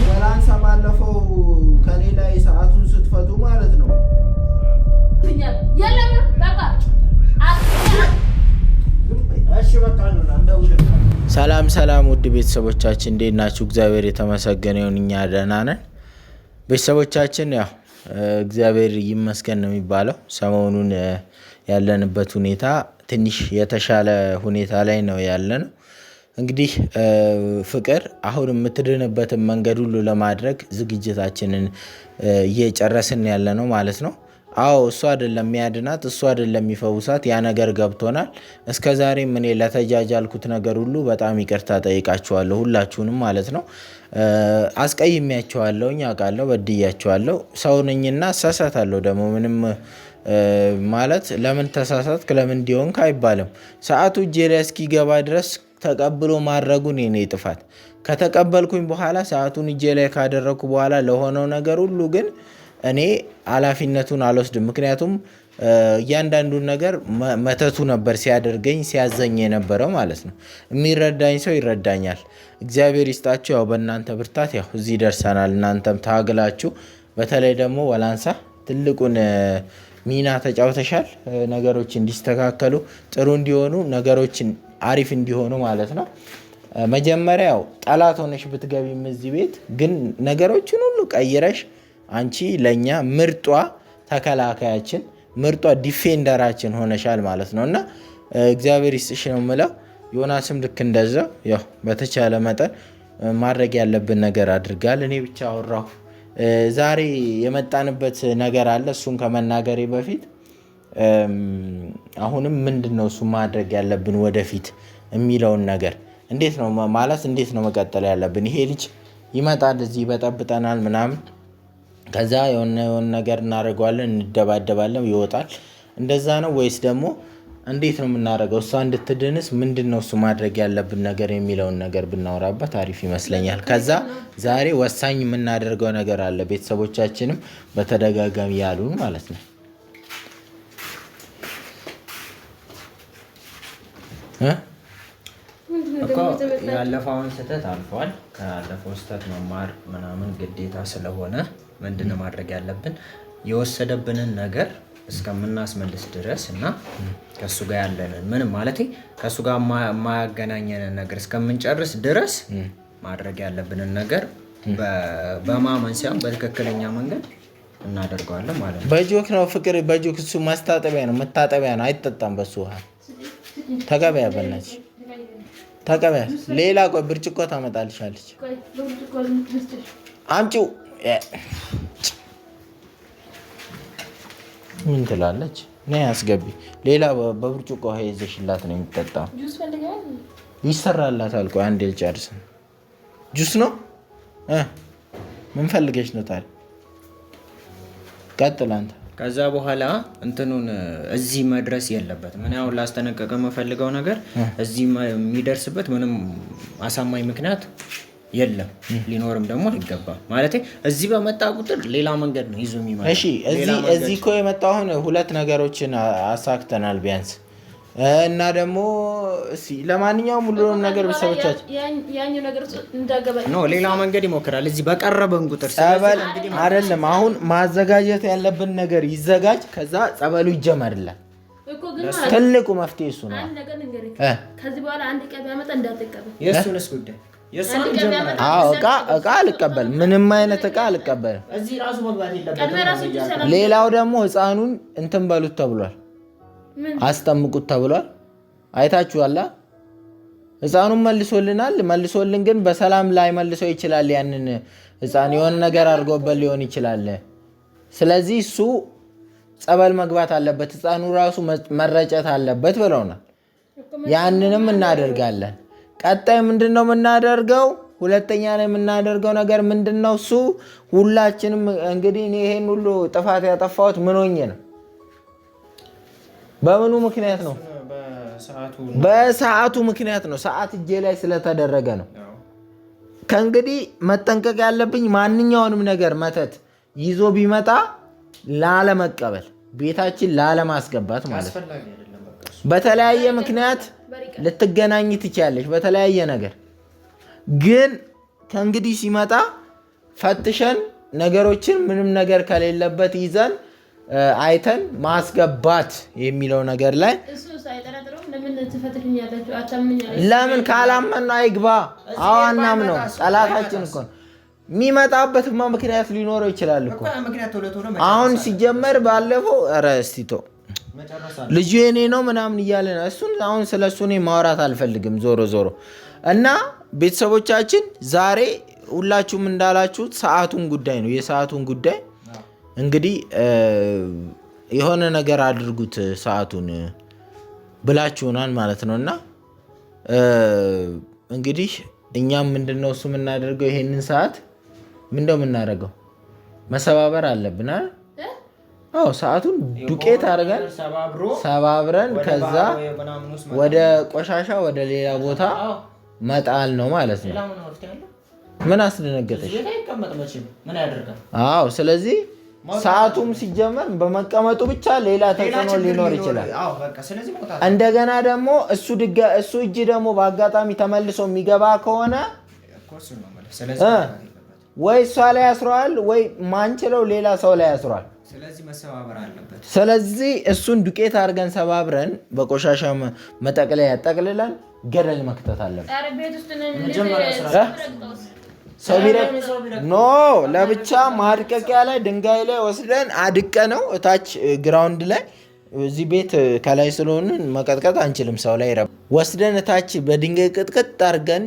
ወላንሳ ባለፈው ከሌላ ሰዓቱን ስትፈቱ ማለት ነው። ሰላም ሰላም ውድ ቤተሰቦቻችን እንዴት ናችሁ? እግዚአብሔር የተመሰገነ ይሁን እኛ ደህና ነን። ቤተሰቦቻችን ያው እግዚአብሔር ይመስገን ነው የሚባለው። ሰሞኑን ያለንበት ሁኔታ ትንሽ የተሻለ ሁኔታ ላይ ነው ያለነው። እንግዲህ ፍቅር አሁን የምትድንበትን መንገድ ሁሉ ለማድረግ ዝግጅታችንን እየጨረስን ያለነው ማለት ነው። አዎ እሱ አይደለም የሚያድናት፣ እሱ አይደለም የሚፈውሳት፣ ያ ነገር ገብቶናል። እስከዛሬም እኔ ለተጃጃልኩት ነገር ሁሉ በጣም ይቅርታ ጠይቃችኋለሁ፣ ሁላችሁንም ማለት ነው። አስቀይሜያችኋለሁ፣ አውቃለሁ፣ በድያችኋለሁ። ሰው ነኝና እሳሳታለሁ ደግሞ ምንም ማለት ለምን ተሳሳትክ ለምን እንዲሆንክ አይባልም። ሰዓቱ እጄ ላይ እስኪገባ ድረስ ተቀብሎ ማድረጉን የኔ ጥፋት። ከተቀበልኩኝ በኋላ ሰዓቱን እጄ ላይ ካደረኩ በኋላ ለሆነው ነገር ሁሉ ግን እኔ ኃላፊነቱን አልወስድም። ምክንያቱም እያንዳንዱን ነገር መተቱ ነበር ሲያደርገኝ ሲያዘኝ የነበረው ማለት ነው። የሚረዳኝ ሰው ይረዳኛል። እግዚአብሔር ይስጣችሁ። ያው በእናንተ ብርታት ያው እዚህ ደርሰናል። እናንተም ታግላችሁ፣ በተለይ ደግሞ ወላንሳ ትልቁን ሚና ተጫውተሻል። ነገሮች እንዲስተካከሉ ጥሩ እንዲሆኑ ነገሮችን አሪፍ እንዲሆኑ ማለት ነው። መጀመሪያ ያው ጠላት ሆነሽ ብትገቢም እዚህ ቤት ግን ነገሮችን ሁሉ ቀይረሽ አንቺ ለኛ ምርጧ ተከላካያችን ምርጧ ዲፌንደራችን ሆነሻል ማለት ነው። እና እግዚአብሔር ይስጥሽ ነው የምለው። ዮናስም ልክ እንደዛው ያው በተቻለ መጠን ማድረግ ያለብን ነገር አድርጋል። እኔ ብቻ አወራሁ። ዛሬ የመጣንበት ነገር አለ። እሱን ከመናገሬ በፊት አሁንም ምንድነው እሱ ማድረግ ያለብን ወደፊት የሚለውን ነገር እንዴት ነው ማለት እንዴት ነው መቀጠል ያለብን? ይሄ ልጅ ይመጣል እዚህ ይበጠብጠናል ምናምን፣ ከዛ የሆነ ነገር እናደርገዋለን፣ እንደባደባለን፣ ይወጣል። እንደዛ ነው ወይስ ደግሞ እንዴት ነው የምናደርገው? እሷ እንድትድንስ ምንድነው እሱ ማድረግ ያለብን ነገር የሚለውን ነገር ብናወራበት አሪፍ ይመስለኛል። ከዛ ዛሬ ወሳኝ የምናደርገው ነገር አለ። ቤተሰቦቻችንም በተደጋጋሚ ያሉን ማለት ነው። ያለፈውን ስህተት አልፏል። ካለፈው ስህተት መማር ምናምን ግዴታ ስለሆነ ምንድነው ማድረግ ያለብን? የወሰደብንን ነገር እስከምናስመልስ ድረስ እና ከሱ ጋር ያለንን ምንም ማለት ከሱ ጋር የማያገናኘንን ነገር እስከምንጨርስ ድረስ ማድረግ ያለብንን ነገር በማመን ሳይሆን በትክክለኛ መንገድ እናደርገዋለን ማለት ነው። በጆክ ነው ፍቅር፣ በጆክ እሱ ማስታጠቢያ ነው መታጠቢያ ነው። አይጠጣም በሱ ውሃ። ተቀበያ በእናትሽ ተቀበያ። ሌላ ቆይ ብርጭቆ ታመጣልሻለች። አምጪው። ምን ትላለች? ነይ አስገቢ። ሌላ በብርጭቆ ውሃ ይዘሽላት ነው የሚጠጣው። ይሰራላታል። ቆይ አንዴ ልጨርስ። ጁስ ነው ምን ፈልገሽ ነው ታዲያ? ቀጥል አንተ። ከዛ በኋላ እንትኑን እዚህ መድረስ የለበትም። ምን ያው ላስጠነቀቀ የምፈልገው ነገር እዚህ የሚደርስበት ምንም አሳማኝ ምክንያት የለም፣ ሊኖርም ደግሞ አይገባም። ማለት እዚህ በመጣ ቁጥር ሌላ መንገድ ነው ይዞ የሚመጣው። እሺ እዚህ እኮ የመጣው አሁን ሁለት ነገሮችን አሳክተናል ቢያንስ። እና ደግሞ ለማንኛውም ሁሉንም ነገር ቤተሰቦቻችን ያኛው ነገር እንዳገባ ነው ሌላ መንገድ ይሞክራል። እዚህ በቀረበን ቁጥር ጸበል አይደለም አሁን ማዘጋጀት ያለብን ነገር ይዘጋጅ፣ ከዛ ጸበሉ ይጀመርላል። ትልቁ መፍትሄ እሱ ነው። ከዚህ በኋላ አንድ ቀን ያመጣ እንዳትቀበል። የሱንስ ጉዳይ እቃ አልቀበል፣ ምንም አይነት እቃ አልቀበል። እዚህ ራሱ መግባት የለበትም። ሌላው ደግሞ ህፃኑን እንትን በሉት ተብሏል፣ አስጠምቁት ተብሏል። አይታችኋላ? ህፃኑን መልሶልን ግን በሰላም ላይ መልሶ ይችላል። ያንን ህፃን የሆነ ነገር አድርጎበት ሊሆን ይችላል። ስለዚህ እሱ ጸበል መግባት አለበት፣ ህፃኑ ራሱ መረጨት አለበት ብለውናል። ያንንም እናደርጋለን። ቀጣይ ምንድነው የምናደርገው? ሁለተኛ ላይ የምናደርገው ነገር ምንድነው? እሱ ሁላችንም እንግዲህ ይሄን ሁሉ ጥፋት ያጠፋሁት ምን ሆኜ ነው? በምኑ ምክንያት ነው? በሰዓቱ ምክንያት ነው። ሰዓት እጄ ላይ ስለተደረገ ነው። ከእንግዲህ መጠንቀቅ ያለብኝ ማንኛውንም ነገር መተት ይዞ ቢመጣ ላለመቀበል ቤታችን ላለማስገባት ማለት ነው። በተለያየ ምክንያት ልትገናኝ ትችያለሽ፣ በተለያየ ነገር ግን ከእንግዲህ ሲመጣ ፈትሸን ነገሮችን ምንም ነገር ከሌለበት ይዘን አይተን ማስገባት የሚለው ነገር ላይ ለምን ካላመን ነው አይግባ። አዋናም ነው ጠላታችን እኮ የሚመጣበትማ ምክንያት ሊኖረው ይችላል እኮ። አሁን ሲጀመር ባለፈው ኧረ እስቲ ተው ልጁ የኔ ነው ምናምን እያለ ነው እሱን። አሁን ስለ እሱ እኔ ማውራት አልፈልግም። ዞሮ ዞሮ እና ቤተሰቦቻችን ዛሬ ሁላችሁም እንዳላችሁት ሰዓቱን ጉዳይ ነው የሰዓቱን ጉዳይ እንግዲህ የሆነ ነገር አድርጉት ሰዓቱን ብላችሁናል ማለት ነው። እና እንግዲህ እኛም ምንድነው እሱ የምናደርገው ይሄንን ሰዓት ምንድነው የምናደርገው መሰባበር አለብን አይደል? አዎ ሰዓቱን ዱቄት አድርገን ሰባብረን ከዛ ወደ ቆሻሻ ወደ ሌላ ቦታ መጣል ነው ማለት ነው። ምን አስደነገጠሽ? አዎ ስለዚህ ሰዓቱም ሲጀመር በመቀመጡ ብቻ ሌላ ተጽዕኖ ሊኖር ይችላል። እንደገና ደግሞ እሱ እጅ ደግሞ በአጋጣሚ ተመልሶ የሚገባ ከሆነ ወይ እሷ ላይ ያስረዋል ወይ ማንችለው ሌላ ሰው ላይ ያስረዋል። ስለዚህ እሱን ዱቄት አድርገን ሰባብረን በቆሻሻ መጠቅለያ ጠቅልለን ገደል መክተት አለብን። ሰው ቢረግ ኖ ለብቻ ማድቀቂያ ላይ ድንጋይ ላይ ወስደን አድቀ ነው እታች ግራውንድ ላይ እዚህ ቤት ከላይ ስለሆነ መቀጥቀጥ አንችልም። ሰው ላይ ወስደን እታች በድንጋይ ቅጥቅጥ አድርገን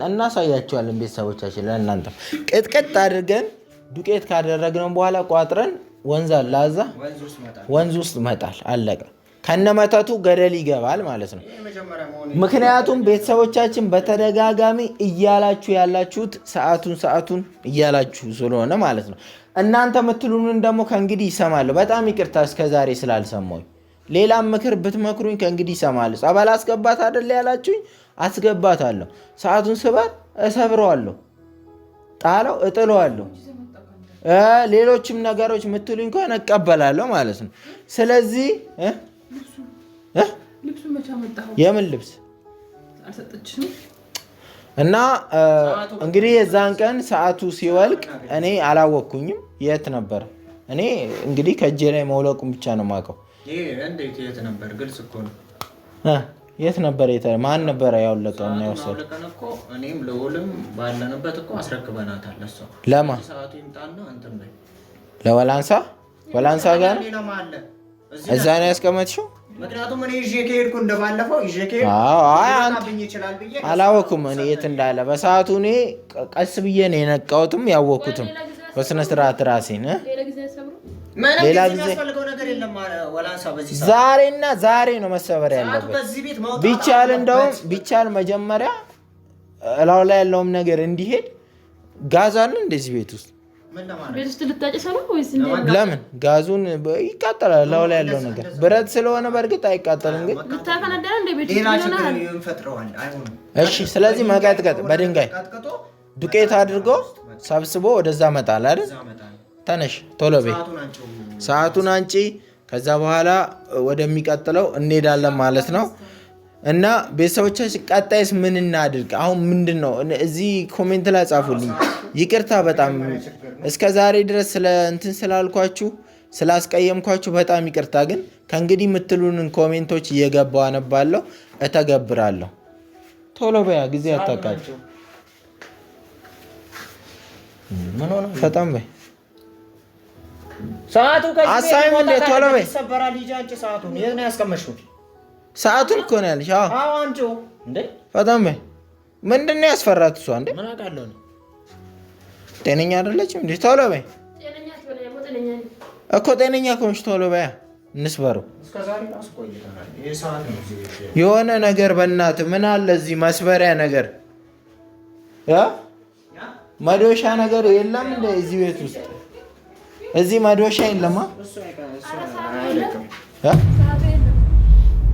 እናሳያቸዋለን ቤተሰቦቻችን። ለእናንተ ቅጥቅጥ አድርገን ዱቄት ካደረግነው በኋላ ቋጥረን ወንዝ አለ እዛ ወንዝ ውስጥ መጣል አለቀ። ከነመተቱ ገደል ይገባል ማለት ነው። ምክንያቱም ቤተሰቦቻችን በተደጋጋሚ እያላችሁ ያላችሁት ሰዓቱን እያላችሁ ስለሆነ ማለት ነው። እናንተ የምትሉንን ደግሞ ከእንግዲህ ይሰማለሁ። በጣም ይቅርታ እስከዛሬ ስላልሰማሁኝ። ሌላም ምክር ብትመክሩኝ ከእንግዲህ ይሰማለሁ። ጸበል አስገባት አይደል ያላችሁኝ? አስገባታለሁ። ሰዓቱን ስበር እሰብረዋለሁ፣ ጣለው እጥለዋለሁ። ሌሎችም ነገሮች የምትሉኝ ከሆነ እቀበላለሁ ማለት ነው። ስለዚህ የምን ልብስ እና እንግዲህ የዛን ቀን ሰዓቱ ሲወልቅ እኔ አላወቅኩኝም። የት ነበር? እኔ እንግዲህ ከእጄ ላይ መውለቁን ብቻ ነው የማውቀው። የት ነበር? ማን ነበረ ያወለቀው እና የወሰደው? እኔም ለውልም ባለንበት እኮ አስረክበናታል። እሷ ለማ ለወላንሳ ወላንሳ ጋር እዛ ነው ያስቀመጥሽው? ምክንያቱም እኔ ይዤ ከሄድኩ እንደባለፈው ይዤ ከሄድኩ ይችላል ብዬ አላወኩም እኔ የት እንዳለ። በሰዓቱ እኔ ቀስ ብዬ ነው የነቃሁትም ያወቅኩትም በስነ ስርዓት ራሴን። ሌላ ጊዜ ዛሬና ዛሬ ነው መሰበር ያለበት። ቢቻል መጀመሪያ እላው ላይ ያለውም ነገር እንዲሄድ ጋዝ አለ እንደዚህ ቤት ውስጥ ለምን ጋዙን ይቃጠላል? እላው ላይ ያለው ነገር ብረት ስለሆነ በእርግጥ አይቃጠልም። ግን እሺ፣ ስለዚህ መቀጥቀጥ በድንጋይ ዱቄት አድርጎ ሰብስቦ ወደዛ መጣል አይደል? ተነሽ ቶሎ ቤት ሰዓቱን አንጪ። ከዛ በኋላ ወደሚቀጥለው እንሄዳለን ማለት ነው። እና ቤተሰቦቻችን ቀጣይስ ምን እናድርግ? አሁን ምንድን ነው እዚህ ኮሜንት ላይ ጻፉልኝ። ይቅርታ በጣም እስከ ዛሬ ድረስ እንትን ስላልኳችሁ ስላስቀየምኳችሁ በጣም ይቅርታ። ግን ከእንግዲህ የምትሉንን ኮሜንቶች እየገባው አነባለሁ፣ እተገብራለሁ። ቶሎ በያ ጊዜ አታቃጭ። ምን ሆነ? ፈጣን በይ ሰዓቱ አሳይም እንደ ቶሎ በይ ሰዓቱን እኮ ነው ያለሽ። አዎ አንቺ እንዴ ፈጣን በይ። ምንድን ነው ያስፈራት እሷ? እንዴ ምን አውቃለሁ እኔ። ጤነኛ አይደለችም እንዴ? ቶሎ በይ እኮ ጤነኛ ከሆንሽ ቶሎ በያ እንስበረው። የሆነ ነገር በእናትህ ምን አለ እዚህ መስበሪያ ነገር መዶሻ ነገር የለም እንደ እዚህ ቤት ውስጥ እዚህ መዶሻ የለማ።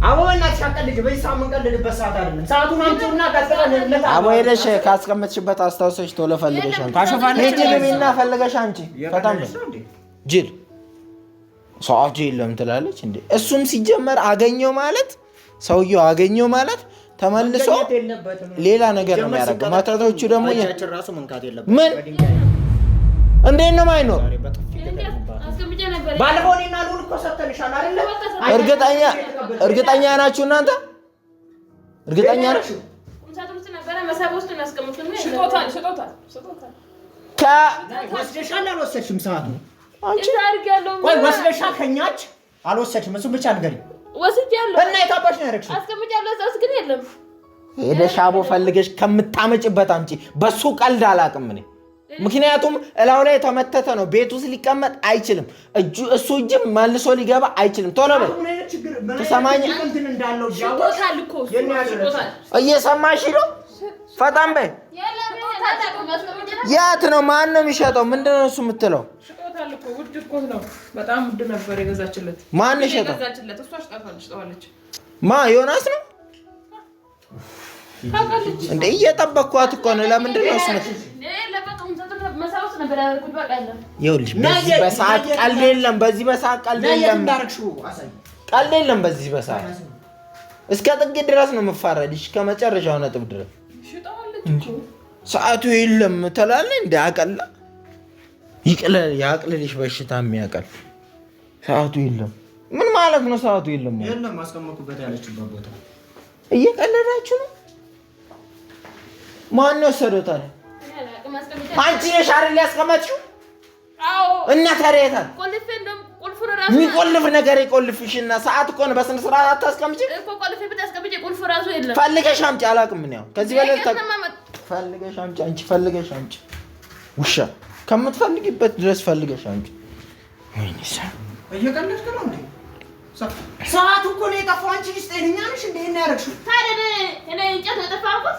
አቦና ተሻቀልጅ በሳምን ቀልልበት ሰዓት አይደለም። ሰዓቱን አምጪውና ቀጥለን አቦ ሄደሽ ካስቀመጥሽበት አስታውሰሽ ቶሎ ፈልገሽ አንቺ ታሾፋለሽ እና ፈልገሽ አንቺ ፈታም ጅል ሰዓቱ የለም ትላለች እንዴ። እሱም ሲጀመር አገኘው ማለት ሰውየው አገኘው ማለት ተመልሶ ሌላ ነገር ነው የሚያደርገው። ማታቶቹ ደግሞ ምን እንዴት ነው ማይኖር? ባለፈው እኔና ሉል እኮ ሰተንሻል አይደል? እርግጠኛ ናችሁ እናንተ? እርግጠኛ ናችሁ? ወስደሻል አልወሰድሽም? ሰዓቱ ቆይ ወስደሻል ከኛች አልወሰድሽም? እሱ ብቻ ንገሪኝ። ወስጃለሁ እና የታባሽ ነው ያደረግሽው? አስቀምጫለሁ። እዛስ ግን የለም። ሄደሽ አቦ ፈልገሽ ከምታመጭበት አምጪ። በሱ ቀልድ አላውቅም እኔ። ምክንያቱም እላው ላይ የተመተተ ነው። ቤት ውስጥ ሊቀመጥ አይችልም። እሱ እጅም መልሶ ሊገባ አይችልም። ቶሎ በል ተሰማኝ። እየሰማሽ ነው? ፈጣን በይ። የት ነው? ማን ነው የሚሸጠው? ምንድን ነው እሱ የምትለው? በጣም ውድ ነበር የገዛችለት። ማን ሸጠው? ማ ዮናስ ነው እንዴ? እየጠበቅኳት እኮ ነው። ለምንድን ነው እሱ ይኸውልሽ፣ በዚህ በሰዓት ቀልድ የለም። በዚህ በሰዓት ቀልድ የለም። ቀልድ የለም። በዚህ በሰዓት እስከ ጥግ ድረስ ነው የምፋረድሽ፣ ከመጨረሻው ነጥብ ድረስ። ሰዓቱ የለም ትላለህ እንደ አቀላ ያቅልልሽ በሽታ የሚያቀል ሰዓቱ የለም። ምን ማለት ነው? ሰዓቱ የለም የለም። ማስቀመጥኩበት ያለችበት ቦታ እየቀለዳችሁ ነው። ማን ነው ወሰዶታል? አንቺ ነሽ አይደል ያስቀመጥሽው? አዎ። እና ታሪያታል የሚቆልፍ ነገር ይቆልፍሽና ሰዓት እኮ ነው። በስነ ስርዓት አታስቀምጪ እኮ ቆልፌ ብታስቀምጪ ቁልፍ ራሱ የለም። ፈልገሽ አምጪ። አላውቅም ምን ያው ከዚህ በላይ ፈልገሽ አምጪ። አንቺ ፈልገሽ አምጪ። ውሻ ከምትፈልጊበት ድረስ ፈልገሽ አምጪ። ወይኔ እየቀለድክ ነው እንዴ? ሰዓቱ እኮ ነው የጠፋው። አንቺ ልጅ ጤነኛ ነሽ እንዴ? እና ያረግሽው ታዲያ እኔ እንጨት ነው የጠፋሁት።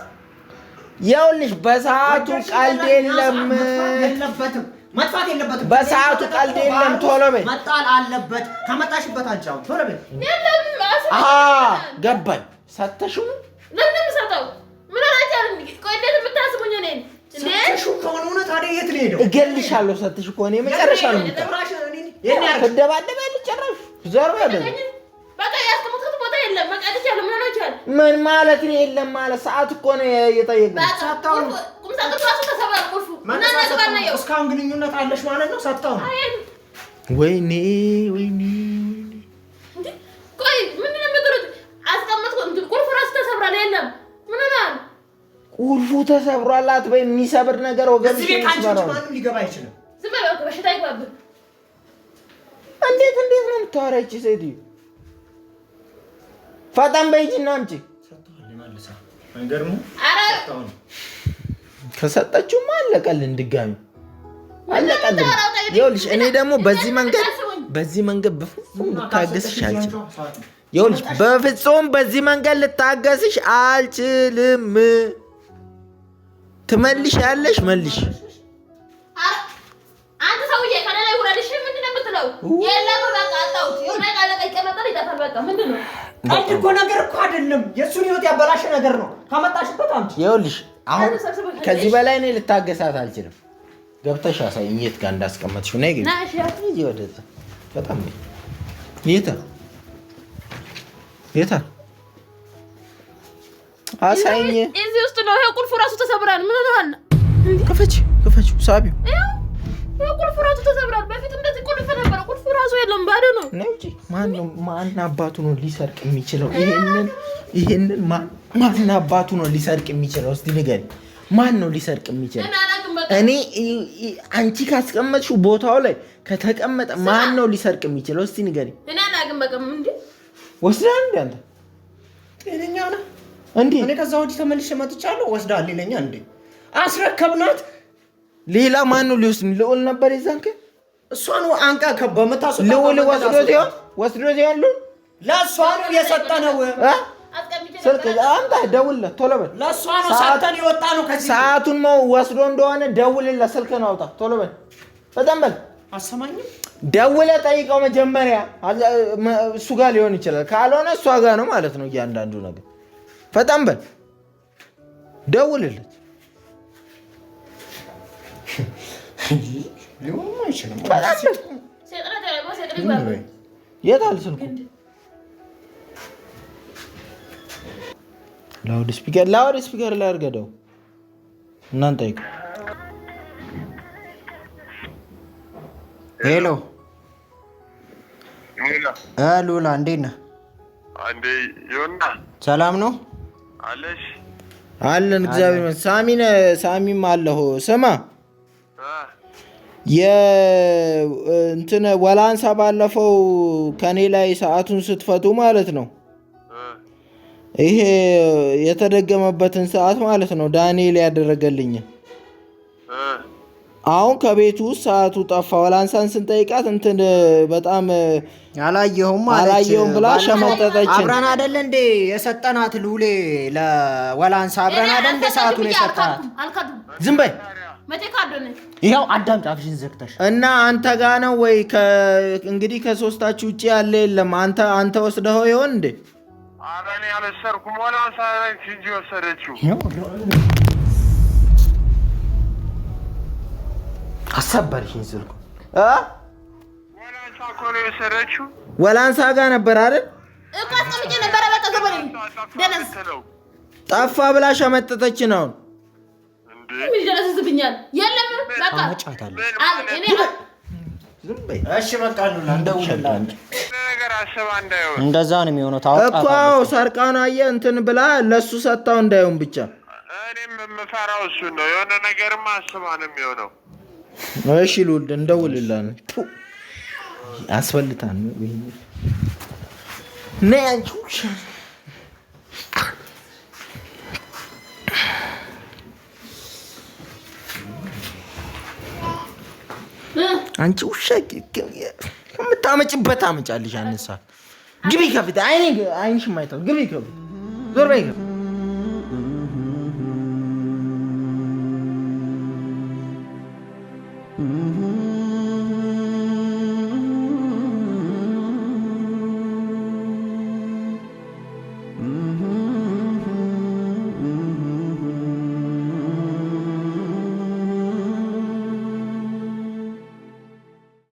ይኸውልሽ በሰዓቱ ቀልድ የለም። መጥፋት የለበትም። በሰዓቱ ቀልድ የለም። ቶሎ በይ። መጣል አለበት። ከመጣሽበት አንቺ አሁን ቶሎ በይ። ገባኝ። ሰተሽው ነው ለምን ሰጠው? ምን አላቻለ እንዴ? ቆይ እንዴት የምታስቡኝ እኔ እንዴ? ሰተሽው ከሆነ ታዲያ የት ነው ሄደው? እገልሻለሁ። ሰተሽ ከሆነ የመጨረሻ ነው። ትደባደባለች ጭራሽ። ዞር በል በቃ ያስቀመጥኩት ቦታ የለም። በቃ ልቻለሁ። ምን አላቻለ? ምን ማለት ነው? የለም ማለት ሰዓት እኮ ነው የጠየቅነው። ሳታው ቁምሳጥን ራሱ ተሰብሯል ቁልፉ። ምን አናስባና ነው? እስካሁን ግንኙነት አለሽ ማለት ነው? ሳታው ወይኔ እንዴ! ቆይ ምን ነው የምትሉት? አስቀመጥኩት እንትን ቁልፉ ራሱ ተሰብሯል። የለም ምን ነው? ቁልፉ ተሰብሯል አትበይ። የሚሰብር ነገር ወገን ይሰብራል። ማንም ሊገባ አይችልም። ዝም በለው በሽታ ይግባብህ። እንዴት ነው የምታወራች ሴትዮ? ፈጣን በይጂና አምጪ። ከሰጠችውማ አለቀልን። ድጋሚ አለቀልን። ይኸውልሽ እኔ ደግሞ በዚህ መንገድ በፍጹም ልታገስሽ አልችልም። ይኸውልሽ በፍጹም በዚህ መንገድ ልታገስሽ አልችልም። ትመልሻለሽ መልሽ። አንተ ሰውዬ ከሌላ ይውረድሽ። ምንድን ነው የምትለው? የለም በቃ አጣሁት። የሆነ ቃል ይቀመጣል ይጠፋል። በቃ ምንድን ነው? አንድ እኮ ነገር እኮ አይደለም። የእሱን ህይወት ያበላሸ ነገር ነው። ከመጣሽበት አምጪ። ይኸውልሽ አሁን ከዚህ በላይ እኔ ልታገሳት አልችልም። ገብተሽ አሳይኝ የት ጋር እንዳስቀመጥሽው። ነይ ግቢ። እዚህ ወደዛ በጣም የታ አሳይኝ። እዚህ ውስጥ ነው። ይሄ ቁልፉ ራሱ ተሰብሯል። ምን ሆነሃል? ክፈችው ሳቢው። ይሄ ቁልፉ ራሱ ተሰብሯል። በፊት እንደዚህ ቁልፍ ነበር። ቁልፉ ራሱ የለም፣ ባዶ ነው። ነውጪ። ማን አባቱ ነው ሊሰርቅ የሚችለው? ይሄንን ማን አባቱ ነው ሊሰርቅ የሚችለው? እስቲ ንገሪ። ማን ነው ሊሰርቅ የሚችለው? እኔ አንቺ ካስቀመጥሽው ቦታው ላይ ከተቀመጠ ማን ነው ሊሰርቅ የሚችለው? እስቲ ንገሪ። እኔ አላውቅም። በቃ እንዴ ወስዳል እንዴ? አንተ ጤነኛ ነህ እንዴ? እኔ ከዛ ወዲህ ተመልሼ መጥቻለሁ። ወስዳል ይለኛል እንዴ? አስረከብናት። ሌላ ማን ነው ሊወስድ? ልዑል ነበር የዛን ቀን። እሷን አንቃ በመታሰብ ልዑል ወስዶት ይሆን? ለእሷ ነው የሰጠነው። ስልክ አምጣ፣ ደውልለት ቶሎ በል። ለእሷ ነው ሰጠን የወጣ ነው። ከዚህ ሰዓቱን ወስዶ እንደሆነ ደውልለት። ስልክህን አውጣ ቶሎ በል። በጣም በል አሰማኝም። ደውለህ ጠይቀው መጀመሪያ። እሱ ጋር ሊሆን ይችላል፣ ካልሆነ እሷ ጋር ነው ማለት ነው። እያንዳንዱ ነገር ፈጣን በል ደውልለት። የት አለ ስልኩ? ላውድ ስፒከር ላይ አድርገው እናንተ ጠይቁ። ሄሎ ሉላ እንዴት ነህ? ሰላም ነው አለን እግዚአብሔር ይመስገን። ሳሚም አለሁ። ስማ እንትን ወላንሳ ባለፈው ከኔ ላይ ሰዓቱን ስትፈቱ ማለት ነው ይሄ የተደገመበትን ሰዓት ማለት ነው ዳንኤል ያደረገልኝ። አሁን ከቤቱ ውስጥ ሰዓቱ ጠፋ። ወላንሳን ስንጠይቃት እንትን በጣም አላየሁም ብላ ሸመጠጠችን። አብረን አይደል እንዴ የሰጠናት ሉሌ ለወላንሳ አብረን አይደል እንዴ ሰዓቱን የሰጠናት? ዝም በይ ይኸው አዳምጪ አፍሽን ዘግተሽ። እና አንተ ጋ ነው ወይ? እንግዲህ ከሶስታችሁ ውጭ ያለ የለም። አንተ ወስደኸው ይሆን እንዴ? አረኔ አልሰርኩም። ወላንሳ እንጂ ወሰደችው። አሳባሪሽኝ ስልኩ ወላንሳ እኮ ነው የወሰደችው። ወላንሳ ጋር ነበር አይደል? ጠፋ ብላ ሸመጠጠች ነው። እሺ በቃ እንደውልልሃለን። እንደዛ ነው የሚሆነው እኮ ሰርቃ ነው አየህ እንትን ብላ ለሱ ሰጣው እንዳይሆን ብቻ። እኔም የምፈራው እሱን ነው። የሆነ ነገርማ አስባ ነው የሚሆነው። እሺ ሉል እንደውልልሃለን። አስፈልታን ነይ አንቺ ውሻ ከምታመጭበት አመጫልሽ። አንሳ ግቢ ከፊት አይንሽ ማይታው ግቢ ከፊት ዞር በይ።